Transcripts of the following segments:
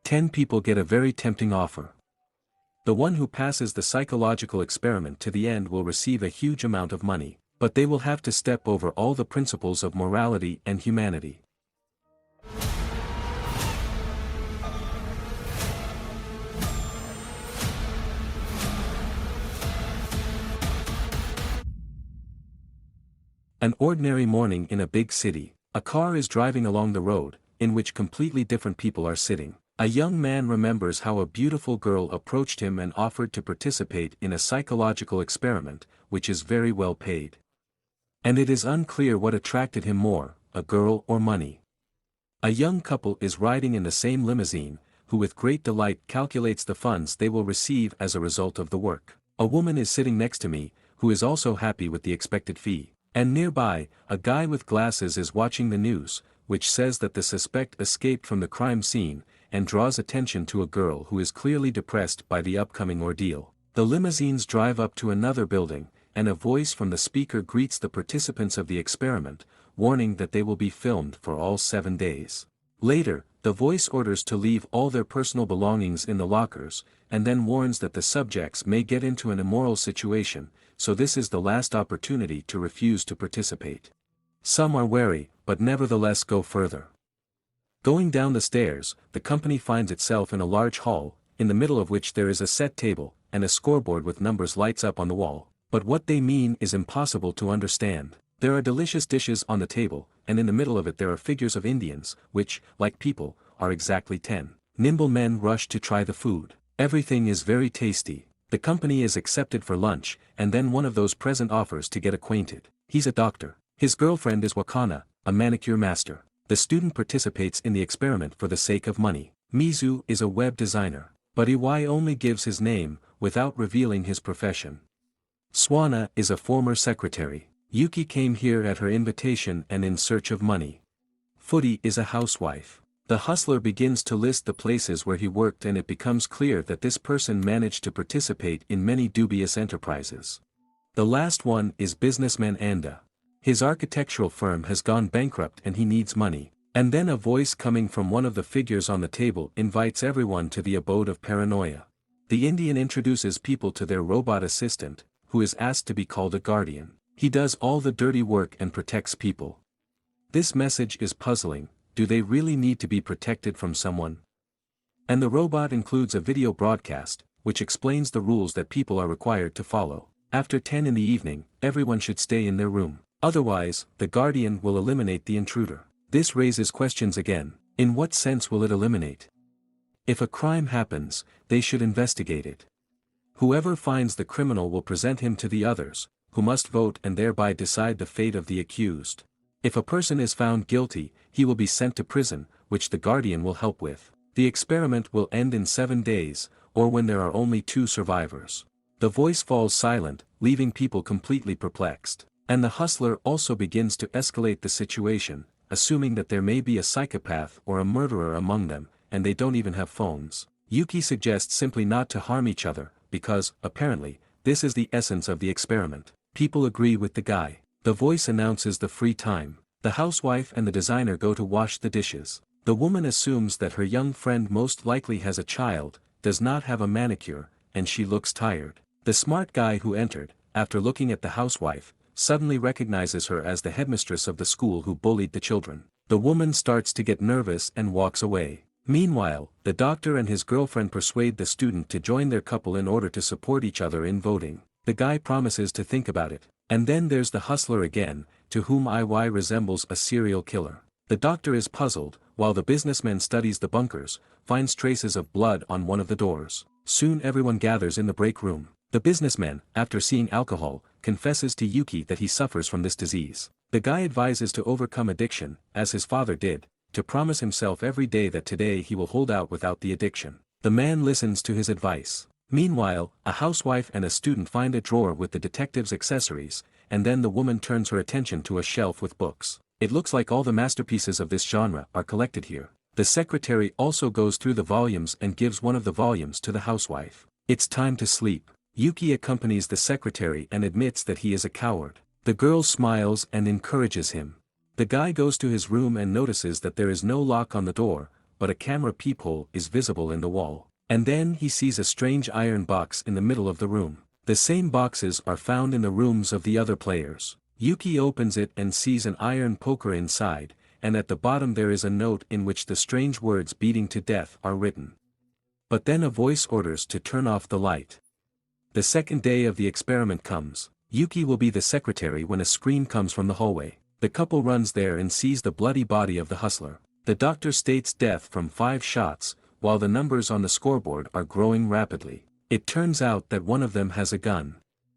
10 people get a very tempting offer. The one who passes the psychological experiment to the end will receive a huge amount of money, but they will have to step over all the principles of morality and humanity. An ordinary morning in a big city. A car is driving along the road, in which completely different people are sitting. A young man remembers how a beautiful girl approached him and offered to participate in a psychological experiment, which is very well paid. And it is unclear what attracted him more, a girl or money. A young couple is riding in the same limousine, who with great delight calculates the funds they will receive as a result of the work. A woman is sitting next to me, who is also happy with the expected fee. And nearby, a guy with glasses is watching the news, which says that the suspect escaped from the crime scene, and draws attention to a girl who is clearly depressed by the upcoming ordeal. The limousines drive up to another building, and a voice from the speaker greets the participants of the experiment, warning that they will be filmed for all 7 days. Later, the voice orders to leave all their personal belongings in the lockers, and then warns that the subjects may get into an immoral situation, so this is the last opportunity to refuse to participate. Some are wary, but nevertheless go further. Going down the stairs, the company finds itself in a large hall, in the middle of which there is a set table, and a scoreboard with numbers lights up on the wall, but what they mean is impossible to understand. There are delicious dishes on the table, and in the middle of it there are figures of Indians, which, like people, are exactly 10. Nimble men rush to try the food. Everything is very tasty. The company is accepted for lunch, and then one of those present offers to get acquainted. He's a doctor. His girlfriend is Wakana, a manicure master. The student participates in the experiment for the sake of money. Mizu is a web designer, but Iwai only gives his name, without revealing his profession. Swana is a former secretary. Yuki came here at her invitation and in search of money. Footy is a housewife. The hustler begins to list the places where he worked, and it becomes clear that this person managed to participate in many dubious enterprises. The last one is businessman Anda. His architectural firm has gone bankrupt and he needs money. And then a voice coming from one of the figures on the table invites everyone to the abode of paranoia. The Indian introduces people to their robot assistant, who is asked to be called a guardian. He does all the dirty work and protects people. This message is puzzling. Do they really need to be protected from someone? And the robot includes a video broadcast, which explains the rules that people are required to follow. After 10 in the evening, everyone should stay in their room. Otherwise, the guardian will eliminate the intruder. This raises questions again. In what sense will it eliminate? If a crime happens, they should investigate it. Whoever finds the criminal will present him to the others, who must vote and thereby decide the fate of the accused. If a person is found guilty, he will be sent to prison, which the guardian will help with. The experiment will end in 7 days, or when there are only 2 survivors. The voice falls silent, leaving people completely perplexed. And the hustler also begins to escalate the situation, assuming that there may be a psychopath or a murderer among them, and they don't even have phones. Yuki suggests simply not to harm each other, because, apparently, this is the essence of the experiment. People agree with the guy. The voice announces the free time. The housewife and the designer go to wash the dishes. The woman assumes that her young friend most likely has a child, does not have a manicure, and she looks tired. The smart guy who entered, after looking at the housewife, suddenly recognizes her as the headmistress of the school who bullied the children. The woman starts to get nervous and walks away. Meanwhile, the doctor and his girlfriend persuade the student to join their couple in order to support each other in voting. The guy promises to think about it. And then there's the hustler again, to whom Iwai resembles a serial killer. The doctor is puzzled, while the businessman studies the bunkers, finds traces of blood on one of the doors. Soon everyone gathers in the break room. The businessman, after seeing alcohol, confesses to Yuki that he suffers from this disease. The guy advises to overcome addiction, as his father did, to promise himself every day that today he will hold out without the addiction. The man listens to his advice. Meanwhile, a housewife and a student find a drawer with the detective's accessories, and then the woman turns her attention to a shelf with books. It looks like all the masterpieces of this genre are collected here. The secretary also goes through the volumes and gives one of the volumes to the housewife. It's time to sleep. Yuki accompanies the secretary and admits that he is a coward. The girl smiles and encourages him. The guy goes to his room and notices that there is no lock on the door, but a camera peephole is visible in the wall. And then he sees a strange iron box in the middle of the room. The same boxes are found in the rooms of the other players. Yuki opens it and sees an iron poker inside, and at the bottom there is a note in which the strange words "beating to death" are written. But then a voice orders to turn off the light. The second day of the experiment comes. Yuki will be the secretary when a scream comes from the hallway. The couple runs there and sees the bloody body of the hustler. The doctor states death from 5 shots, while the numbers on the scoreboard are growing rapidly. It turns out that one of them has a gun.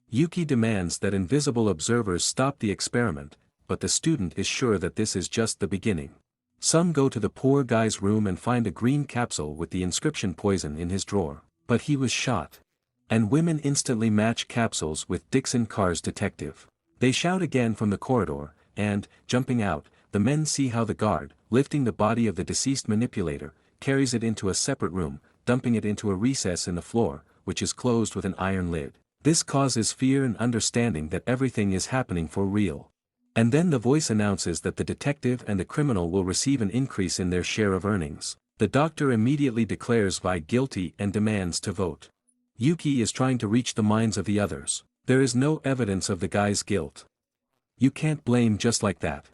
Yuki demands that invisible observers stop the experiment, but the student is sure that this is just the beginning. Some go to the poor guy's room and find a green capsule with the inscription "poison" in his drawer. But he was shot. And women instantly match capsules with Dixon Carr's detective. They shout again from the corridor, and, jumping out, the men see how the guard, lifting the body of the deceased manipulator, carries it into a separate room, dumping it into a recess in the floor, which is closed with an iron lid. This causes fear and understanding that everything is happening for real. And then the voice announces that the detective and the criminal will receive an increase in their share of earnings. The doctor immediately declares Vi guilty and demands to vote. Yuki is trying to reach the minds of the others. There is no evidence of the guy's guilt. You can't blame just like that.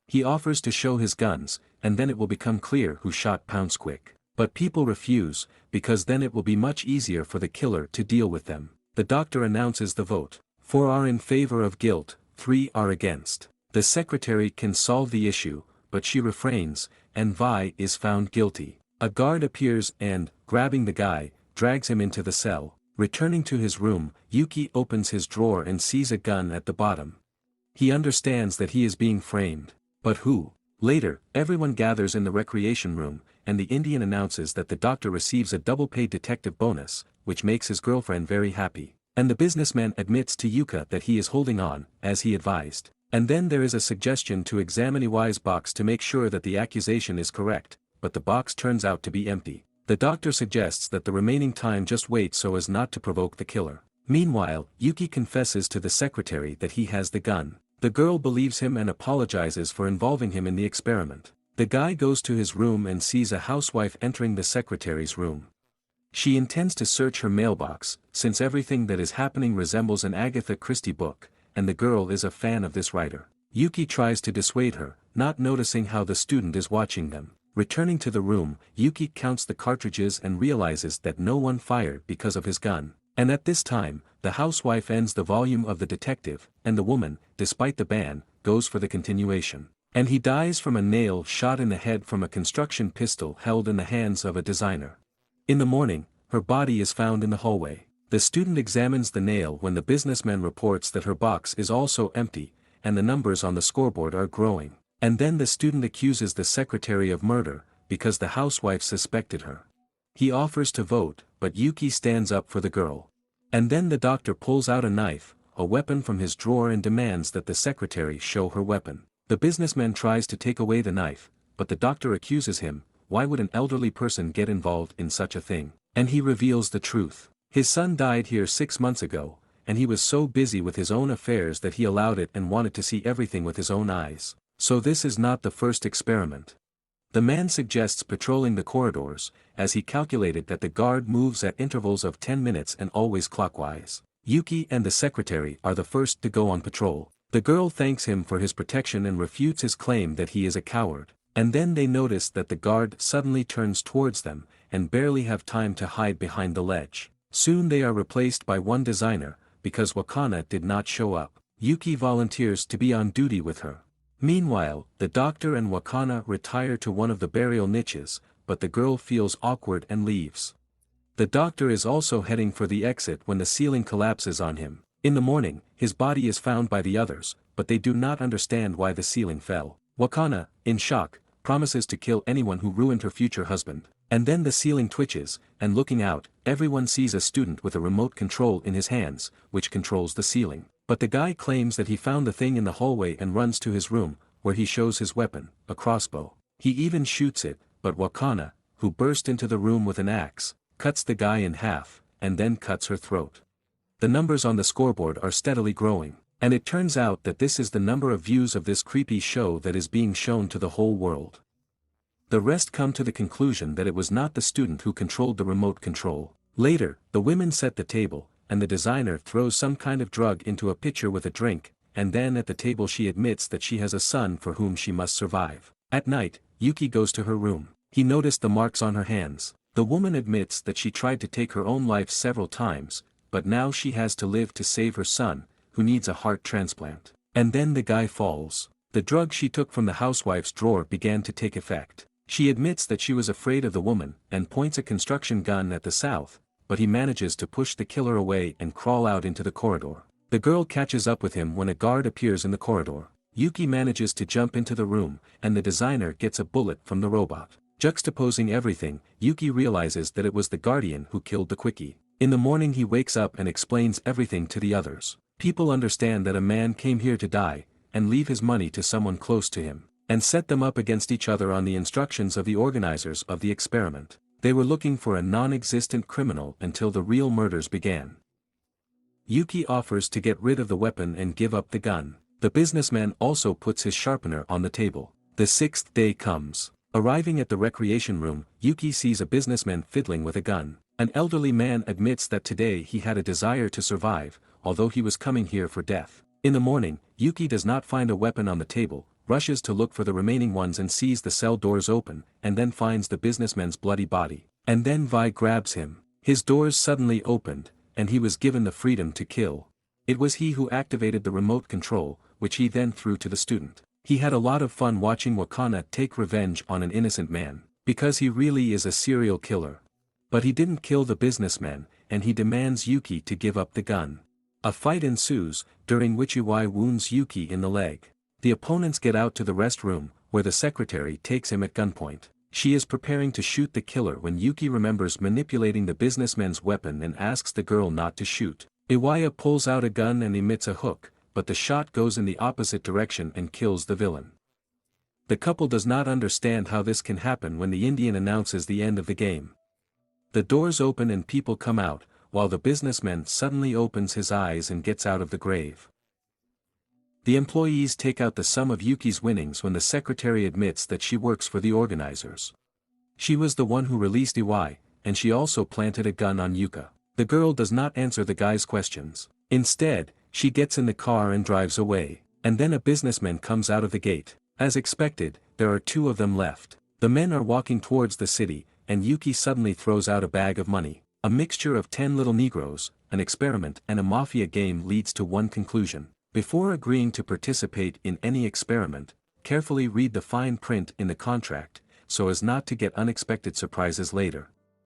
He offers to show his guns, and then it will become clear who shot Poundsquick. But people refuse, because then it will be much easier for the killer to deal with them. The doctor announces the vote. 4 are in favor of guilt, 3 are against. The secretary can solve the issue, but she refrains, and Vi is found guilty. A guard appears and, grabbing the guy, drags him into the cell. Returning to his room, Yuki opens his drawer and sees a gun at the bottom. He understands that he is being framed. But who? Later, everyone gathers in the recreation room, and the Indian announces that the doctor receives a double-paid detective bonus, which makes his girlfriend very happy. And the businessman admits to Yuka that he is holding on, as he advised. And then there is a suggestion to examine Iwai's box to make sure that the accusation is correct, but the box turns out to be empty. The doctor suggests that the remaining time just wait so as not to provoke the killer. Meanwhile, Yuki confesses to the secretary that he has the gun. The girl believes him and apologizes for involving him in the experiment. The guy goes to his room and sees a housewife entering the secretary's room. She intends to search her mailbox, since everything that is happening resembles an Agatha Christie book, and the girl is a fan of this writer. Yuki tries to dissuade her, not noticing how the student is watching them. Returning to the room, Yuki counts the cartridges and realizes that no one fired because of his gun. And at this time, the housewife ends the volume of The Detective, and the woman, despite the ban, goes for the continuation. And he dies from a nail shot in the head from a construction pistol held in the hands of a designer. In the morning, her body is found in the hallway. The student examines the nail when the businessman reports that her box is also empty, and the numbers on the scoreboard are growing. And then the student accuses the secretary of murder, because the housewife suspected her. He offers to vote, but Yuki stands up for the girl. And then the doctor pulls out a knife, a weapon from his drawer, and demands that the secretary show her weapon. The businessman tries to take away the knife, but the doctor accuses him. Why would an elderly person get involved in such a thing? And he reveals the truth. His son died here 6 months ago, and he was so busy with his own affairs that he allowed it and wanted to see everything with his own eyes. So this is not the first experiment. The man suggests patrolling the corridors, as he calculated that the guard moves at intervals of 10 minutes and always clockwise. Yuki and the secretary are the first to go on patrol. The girl thanks him for his protection and refutes his claim that he is a coward. And then they notice that the guard suddenly turns towards them, and barely have time to hide behind the ledge. Soon they are replaced by one designer, because Wakana did not show up. Yuki volunteers to be on duty with her. Meanwhile, the doctor and Wakana retire to one of the burial niches, but the girl feels awkward and leaves. The doctor is also heading for the exit when the ceiling collapses on him. In the morning, his body is found by the others, but they do not understand why the ceiling fell. Wakana, in shock, promises to kill anyone who ruined her future husband. And then the ceiling twitches, and looking out, everyone sees a student with a remote control in his hands, which controls the ceiling. But the guy claims that he found the thing in the hallway and runs to his room, where he shows his weapon, a crossbow. He even shoots it, but Wakana, who burst into the room with an axe, cuts the guy in half, and then cuts her throat. The numbers on the scoreboard are steadily growing, and it turns out that this is the number of views of this creepy show that is being shown to the whole world. The rest come to the conclusion that it was not the student who controlled the remote control. Later, the women set the table, and the designer throws some kind of drug into a pitcher with a drink, and then at the table she admits that she has a son for whom she must survive. At night, Yuki goes to her room. He noticed the marks on her hands. The woman admits that she tried to take her own life several times, but now she has to live to save her son, who needs a heart transplant. And then the guy falls. The drug she took from the housewife's drawer began to take effect. She admits that she was afraid of the woman and points a construction gun at the south, but he manages to push the killer away and crawl out into the corridor. The girl catches up with him when a guard appears in the corridor. Yuki manages to jump into the room, and the designer gets a bullet from the robot. Juxtaposing everything, Yuki realizes that it was the Guardian who killed the Quickie. In the morning he wakes up and explains everything to the others. People understand that a man came here to die, and leave his money to someone close to him, and set them up against each other on the instructions of the organizers of the experiment. They were looking for a non-existent criminal until the real murders began. Yuki offers to get rid of the weapon and give up the gun. The businessman also puts his sharpener on the table. The sixth day comes. Arriving at the recreation room, Yuki sees a businessman fiddling with a gun. An elderly man admits that today he had a desire to survive, although he was coming here for death. In the morning, Yuki does not find a weapon on the table, rushes to look for the remaining ones and sees the cell doors open, and then finds the businessman's bloody body. And then Vi grabs him. His doors suddenly opened, and he was given the freedom to kill. It was he who activated the remote control, which he then threw to the student. He had a lot of fun watching Wakana take revenge on an innocent man, because he really is a serial killer. But he didn't kill the businessman, and he demands Yuki to give up the gun. A fight ensues, during which Iwai wounds Yuki in the leg. The opponents get out to the rest room, where the secretary takes him at gunpoint. She is preparing to shoot the killer when Yuki remembers manipulating the businessman's weapon and asks the girl not to shoot. Iwaya pulls out a gun and emits a hook, but the shot goes in the opposite direction and kills the villain. The couple does not understand how this can happen when the Indian announces the end of the game. The doors open and people come out, while the businessman suddenly opens his eyes and gets out of the grave. The employees take out the sum of Yuki's winnings when the secretary admits that she works for the organizers. She was the one who released Iwai, and she also planted a gun on Yuka. The girl does not answer the guy's questions. Instead, she gets in the car and drives away. And then a businessman comes out of the gate. As expected, there are two of them left. The men are walking towards the city, and Yuki suddenly throws out a bag of money. A mixture of 10 little Negroes, an experiment and a mafia game leads to one conclusion. Before agreeing to participate in any experiment, carefully read the fine print in the contract, so as not to get unexpected surprises later.